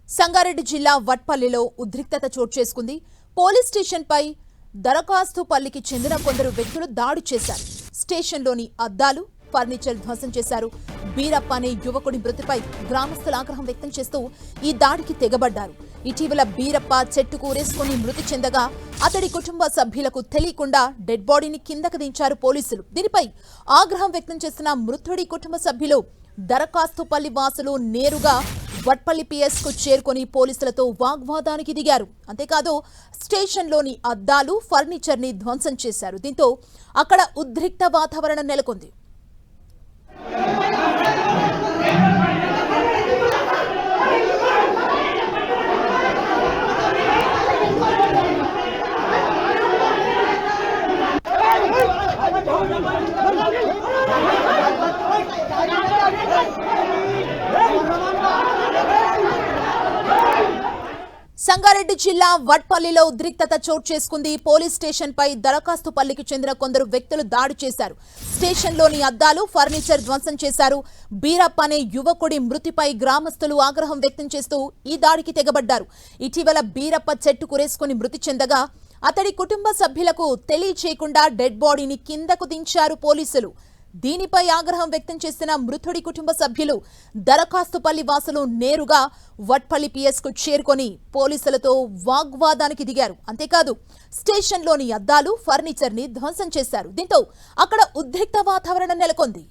సంగారెడ్డి జిల్లా వట్పల్లిలో ఉద్రిక్తత చోటు చేసుకుంది. పోలీస్ స్టేషన్పై దరఖాస్తుపల్లికి చెందిన కొందరు వ్యక్తులు దాడి చేశారు. స్టేషన్లోని అద్దాలు, ఫర్నిచర్ ధ్వంసం చేశారు. బీరప్ప అనే యువకుడి మృతిపై గ్రామస్తులు ఆగ్రహం వ్యక్తం చేస్తూ ఈ దాడికి తెగబడ్డారు. ఇటీవల బీరప్ప చెట్టుకు ఊరేసుకుని మృతి చెందగా అతడి కుటుంబ సభ్యులకు తెలియకుండా డెడ్ బాడీని కిందకు దించారు పోలీసులు. దీనిపై ఆగ్రహం వ్యక్తం చేసిన మృతుడి కుటుంబ సభ్యులు దరఖాస్తుపల్లి వాసులు నేరుగా వట్పల్లి పిఎస్ కు చేరుకొని పోలీసులతో వాగ్వాదానికి దిగారు. అంతేకాదు స్టేషన్లోని అద్దాలు, ఫర్నిచర్ ని ధ్వంసం చేశారు. దీంతో అక్కడ ఉద్రిక్త వాతావరణం నెలకొంది. సంగారెడ్డి జిల్లా వట్పల్లిలో ఉద్రిక్తత చోటు చేసుకుంది. పోలీస్ స్టేషన్ పై దరఖాస్తుపల్లికి చెందిన కొందరు వ్యక్తులు దాడి చేశారు. స్టేషన్లోని అద్దాలు, ఫర్నిచర్ ధ్వంసం చేశారు. బీరప్ప అనే యువకుడి మృతిపై గ్రామస్తులు ఆగ్రహం వ్యక్తం చేస్తూ ఈ దాడికి తెగబడ్డారు. ఇటీవల బీరప్ప చెట్టు కురేసుకుని మృతి చెందగా అతడి కుటుంబ సభ్యులకు తెలియచేయకుండా డెడ్ బాడీని కిందకు దించారు పోలీసులు. దీనిపై ఆగ్రహం వ్యక్తం చేసిన మృతుడి కుటుంబ సభ్యులు దరఖాస్తుపల్లి వాసులు నేరుగా వట్పల్లి పిఎస్ కు చేరుకొని పోలీసులతో వాగ్వాదానికి దిగారు. అంతేకాదు స్టేషన్లోని అద్దాలు, ఫర్నిచర్ ని ధ్వంసం చేశారు. దీంతో అక్కడ ఉద్రిక్త వాతావరణం నెలకొంది.